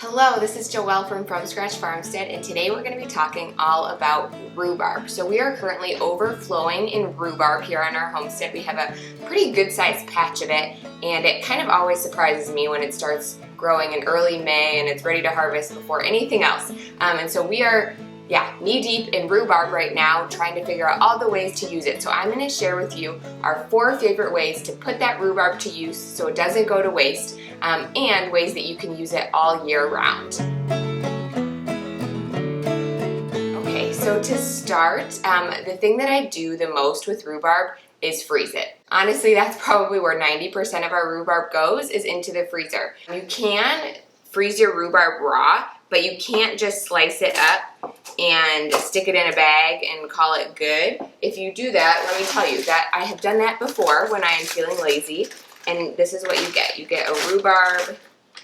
Hello, this is Joelle from Scratch Farmstead, and today we're going to be talking all about rhubarb. So we are currently overflowing in rhubarb here on our homestead. We have a pretty good sized patch of it, and it kind of always surprises me when it starts growing in early May and it's ready to harvest before anything else. And so we are knee deep in rhubarb right now, trying to figure out all the ways to use it. So I'm going to share with you our 4 favorite ways to put that rhubarb to use so it doesn't go to waste, and ways that you can use it all year round. Okay, so to start, the thing that I do the most with rhubarb is freeze it. Honestly, that's probably where 90% of our rhubarb goes, is into the freezer. You can freeze your rhubarb raw, but you can't just slice it up and stick it in a bag and call it good. If you do that, let me tell you that I have done that before when I am feeling lazy, and this is what you get. You get a rhubarb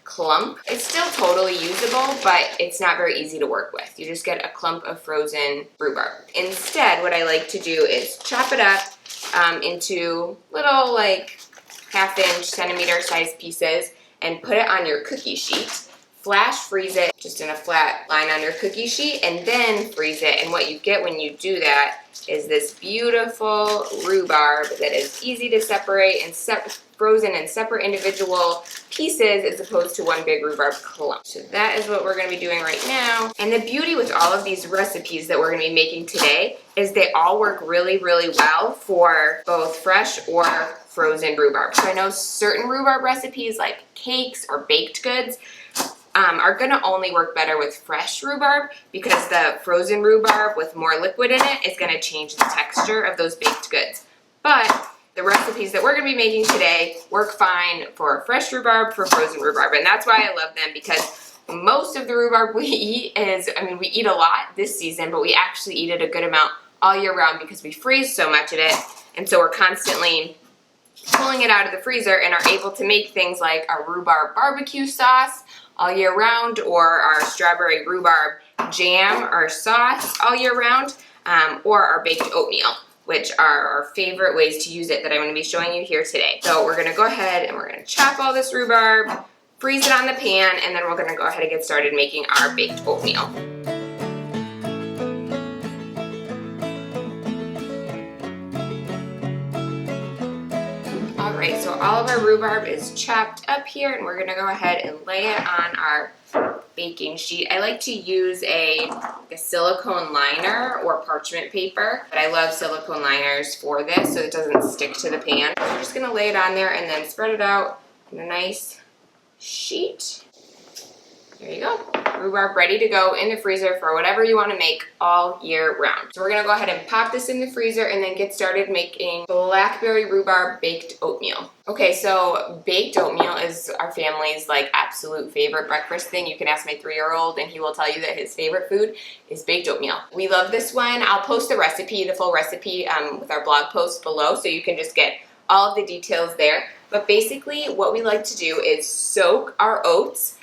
clump. It's still totally usable, but it's not very easy to work with. You just get a clump of frozen rhubarb. Instead, what I like to do is chop it up into little half-inch, centimeter sized pieces and put it on your cookie sheet. Flash freeze it just in a flat line on your cookie sheet, and then freeze it. And what you get when you do that is this beautiful rhubarb that is easy to separate and frozen in separate individual pieces as opposed to one big rhubarb clump. So that is what we're going to be doing right now. And the beauty with all of these recipes that we're going to be making today is they all work really, really well for both fresh or frozen rhubarb. So I know certain rhubarb recipes like cakes or baked goods are going to only work better with fresh rhubarb, because the frozen rhubarb with more liquid in it is going to change the texture of those baked goods. But the recipes that we're going to be making today work fine for fresh rhubarb, for frozen rhubarb, and that's why I love them, because most of the rhubarb we eat we eat a lot this season, but we actually eat it a good amount all year round because we freeze so much of it, and so we're constantly pulling it out of the freezer and are able to make things like our rhubarb BBQ sauce all year round, or our strawberry rhubarb jam or sauce all year round, or our baked oatmeal, which are our favorite ways to use it that I'm going to be showing you here today. So we're going to go ahead and we're going to chop all this rhubarb, freeze it on the pan, and then we're going to go ahead and get started making our baked oatmeal. Alright, so all of our rhubarb is chopped up here, and we're going to go ahead and lay it on our baking sheet. I like to use a silicone liner or parchment paper, but I love silicone liners for this so it doesn't stick to the pan. So I'm just going to lay it on there and then spread it out in a nice sheet. There you go. Rhubarb ready to go in the freezer for whatever you want to make all year round. So we're going to go ahead and pop this in the freezer and then get started making blackberry rhubarb baked oatmeal. Okay, so baked oatmeal is our family's absolute favorite breakfast thing. You can ask my 3-year-old and he will tell you that his favorite food is baked oatmeal. We love this one. I'll post the recipe, the full recipe, with our blog post below, so you can just get all of the details there. But basically what we like to do is soak our oats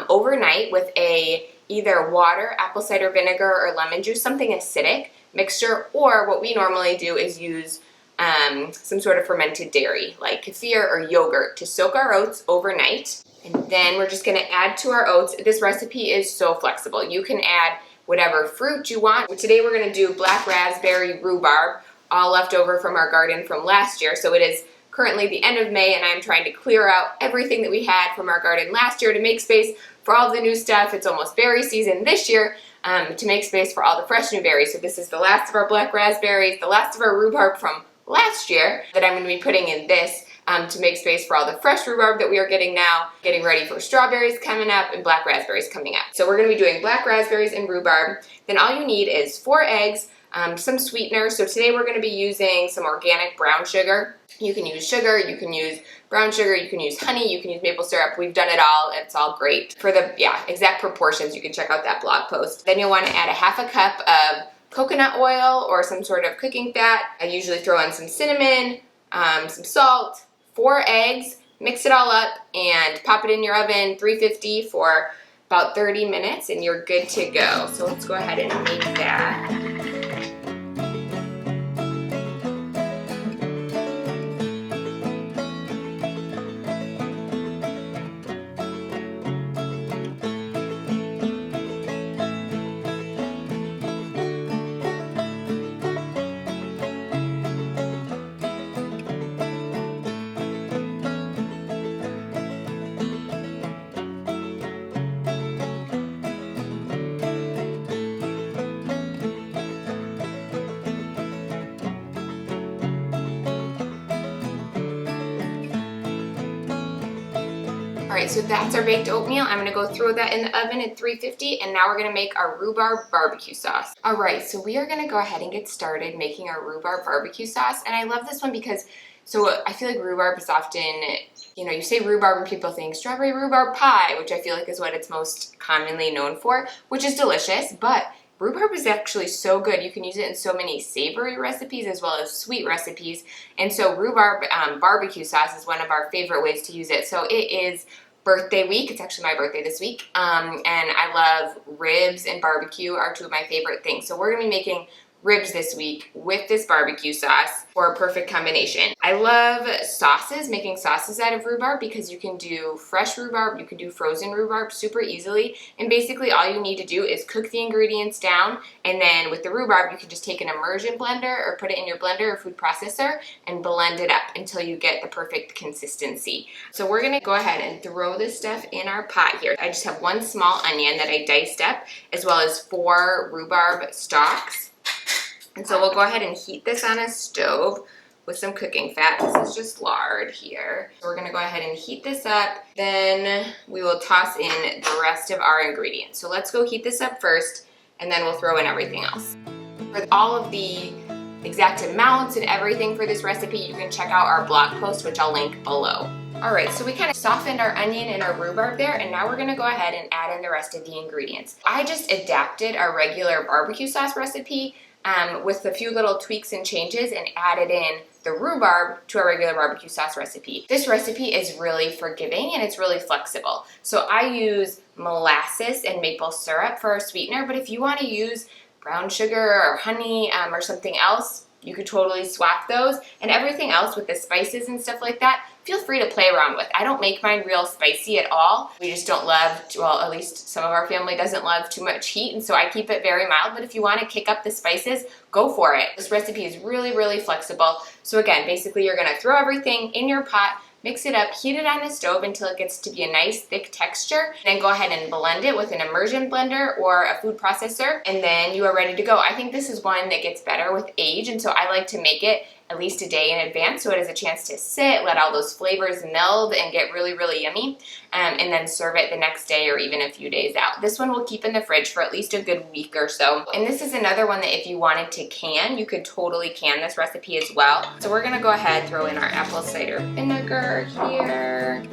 overnight with either water, apple cider vinegar, or lemon juice, something acidic mixture, or what we normally do is use some sort of fermented dairy like kefir or yogurt to soak our oats overnight. And then we're just going to add to our oats. This recipe is so flexible. You can add whatever fruit you want. Today we're going to do black raspberry rhubarb, all left over from our garden from last year. So it is currently the end of May, and I'm trying to clear out everything that we had from our garden last year to make space for all the new stuff. It's almost berry season this year, to make space for all the fresh new berries. So this is the last of our black raspberries, the last of our rhubarb from last year that I'm going to be putting in this to make space for all the fresh rhubarb that we are getting now, getting ready for strawberries coming up and black raspberries coming up. So we're going to be doing black raspberries and rhubarb. Then all you need is 4 eggs, some sweetener. So today we're going to be using some organic brown sugar. You can use sugar, you can use brown sugar, you can use honey, you can use maple syrup. We've done it all. It's all great. For the exact proportions, you can check out that blog post. Then you'll want to add a 1/2 cup of coconut oil or some sort of cooking fat. I usually throw in some cinnamon, some salt, 4 eggs, mix it all up, and pop it in your oven, 350 for about 30 minutes, and you're good to go. So let's go ahead and make that. All right, so that's our baked oatmeal. I'm gonna go throw that in the oven at 350, and now we're gonna make our rhubarb barbecue sauce. All right, so we are gonna go ahead and get started making our rhubarb barbecue sauce. And I love this one because, so I feel like rhubarb is often, you know, you say rhubarb and people think strawberry rhubarb pie, which I feel like is what it's most commonly known for, which is delicious, but rhubarb is actually so good. You can use it in so many savory recipes as well as sweet recipes. And so rhubarb barbecue sauce is one of our favorite ways to use it. So it is birthday week. It's actually my birthday this week. And I love ribs and barbecue are two of my favorite things. So we're gonna be making ribs this week with this barbecue sauce for a perfect combination. I love sauces, making sauces out of rhubarb, because you can do fresh rhubarb, you can do frozen rhubarb super easily, and basically all you need to do is cook the ingredients down, and then with the rhubarb you can just take an immersion blender or put it in your blender or food processor and blend it up until you get the perfect consistency. So we're gonna go ahead and throw this stuff in our pot here. I just have one small onion that I diced up, as well as 4 rhubarb stalks. And so we'll go ahead and heat this on a stove with some cooking fat. This is just lard here. So we're gonna go ahead and heat this up. Then we will toss in the rest of our ingredients. So let's go heat this up first, and then we'll throw in everything else. For all of the exact amounts and everything for this recipe, you can check out our blog post, which I'll link below. All right, so we kind of softened our onion and our rhubarb there, and now we're gonna go ahead and add in the rest of the ingredients. I just adapted our regular barbecue sauce recipe with a few little tweaks and changes, and added in the rhubarb to our regular barbecue sauce recipe. This recipe is really forgiving and it's really flexible. So I use molasses and maple syrup for our sweetener, but if you want to use brown sugar or honey or something else, you could totally swap those. And everything else with the spices and stuff like that, feel free to play around with. I don't make mine real spicy at all. We just don't love, well, at least some of our family doesn't love too much heat, and so I keep it very mild. But if you want to kick up the spices, go for it. This recipe is really, really flexible. So again, basically you're gonna throw everything in your pot, mix it up, heat it on the stove until it gets to be a nice thick texture. Then go ahead and blend it with an immersion blender or a food processor, and then you are ready to go. I think this is one that gets better with age, and so I like to make it at least a day in advance so it has a chance to sit, let all those flavors meld and get really, really yummy, and then serve it the next day or even a few days out. This one will keep in the fridge for at least a good week or so. And this is another one that if you wanted to can, you could totally can this recipe as well. So we're gonna go ahead, throw in our apple cider vinegar here.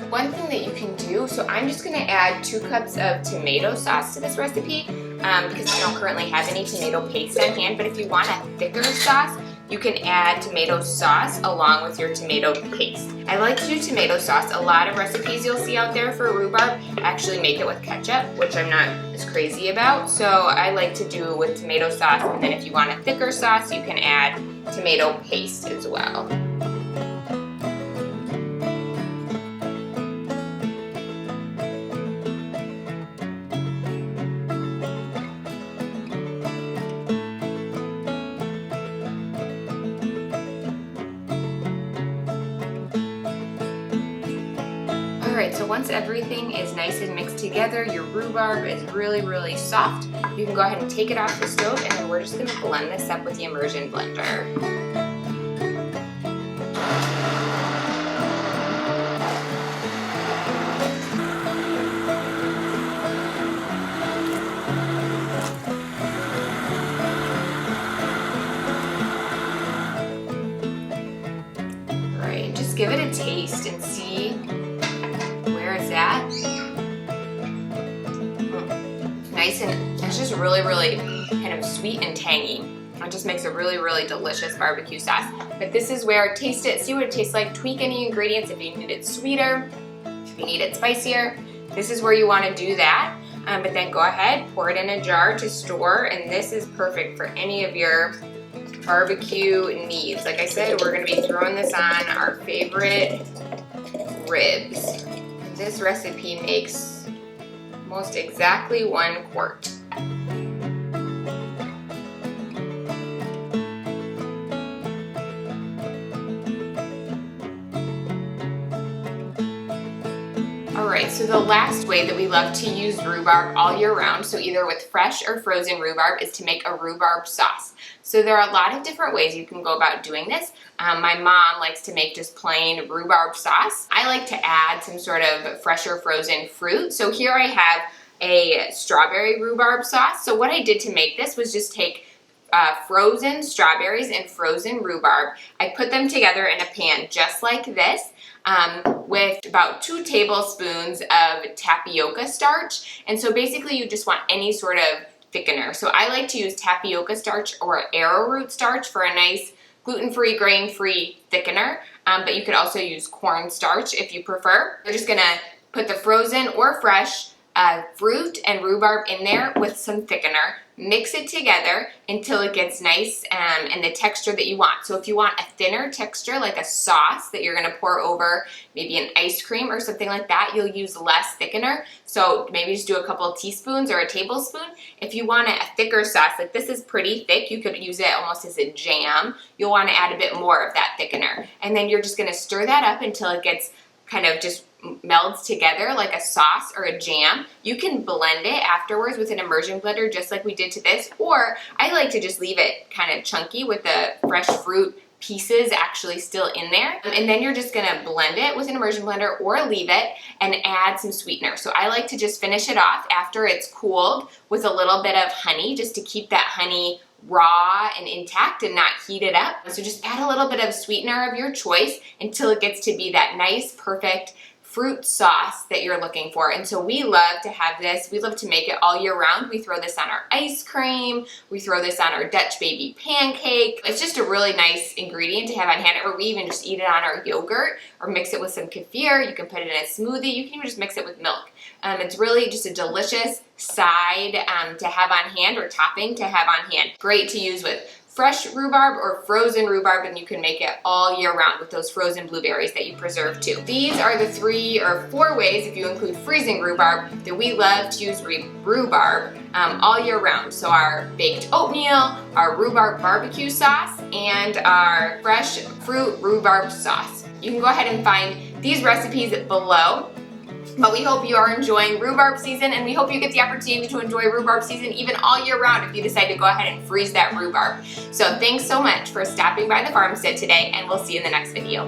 One thing that you can do, so I'm just gonna add 2 cups of tomato sauce to this recipe because I don't currently have any tomato paste on hand, but if you want a thicker sauce, you can add tomato sauce along with your tomato paste. I like to do tomato sauce. A lot of recipes you'll see out there for rhubarb actually make it with ketchup, which I'm not as crazy about, so I like to do with tomato sauce, and then if you want a thicker sauce, you can add tomato paste as well. Alright, so once everything is nice and mixed together, your rhubarb is really, really soft, you can go ahead and take it off the stove, and then we're just going to blend this up with the immersion blender. Alright, just give it a taste and see where it's at. Nice, and it's just really, really kind of sweet and tangy. It just makes a really, really delicious barbecue sauce. But this is where, taste it, see what it tastes like, tweak any ingredients if you need it sweeter, if you need it spicier. This is where you want to do that. But then go ahead, pour it in a jar to store, and this is perfect for any of your barbecue needs. Like I said, we're going to be throwing this on our favorite ribs. This recipe makes almost exactly 1 quart. Alright, Alright, so the last way that we love to use rhubarb all year round, so either with fresh or frozen rhubarb, is to make a rhubarb sauce. So there are a lot of different ways you can go about doing this. My mom likes to make just plain rhubarb sauce. I like to add some sort of fresh or frozen fruit. So here I have a strawberry rhubarb sauce. So what I did to make this was just take frozen strawberries and frozen rhubarb. I put them together in a pan just like this with about 2 tablespoons of tapioca starch. And so basically you just want any sort of thickener. So I like to use tapioca starch or arrowroot starch for a nice gluten-free, grain-free thickener, but you could also use cornstarch if you prefer. You're just gonna put the frozen or fresh fruit and rhubarb in there with some thickener. Mix it together until it gets nice and the texture that you want. So if you want a thinner texture, like a sauce that you're gonna pour over maybe an ice cream or something like that, you'll use less thickener. So maybe just do a couple of teaspoons or a tablespoon. If you want a thicker sauce, like this is pretty thick, you could use it almost as a jam. You'll wanna add a bit more of that thickener. And then you're just gonna stir that up until it gets kind of just melds together like a sauce or a jam. You can blend it afterwards with an immersion blender just like we did to this, or I like to just leave it kind of chunky with the fresh fruit pieces actually still in there. And then you're just gonna blend it with an immersion blender or leave it and add some sweetener. So I like to just finish it off after it's cooled with a little bit of honey just to keep that honey raw and intact and not heat it up. So just add a little bit of sweetener of your choice until it gets to be that nice, perfect fruit sauce that you're looking for. And so we love to have this. We love to make it all year round. We throw this on our ice cream. We throw this on our Dutch baby pancake. It's just a really nice ingredient to have on hand, or we even just eat it on our yogurt or mix it with some kefir. You can put it in a smoothie. You can even just mix it with milk. It's really just a delicious side to have on hand, or topping to have on hand. Great to use with fresh rhubarb or frozen rhubarb, and you can make it all year round with those frozen blueberries that you preserve too. These are the 3 or 4 ways, if you include freezing rhubarb, that we love to use rhubarb all year round. So our baked oatmeal, our rhubarb BBQ sauce, and our fresh fruit rhubarb sauce. You can go ahead and find these recipes below. But we hope you are enjoying rhubarb season, and we hope you get the opportunity to enjoy rhubarb season even all year round if you decide to go ahead and freeze that rhubarb. So thanks so much for stopping by the farmstead today, and we'll see you in the next video.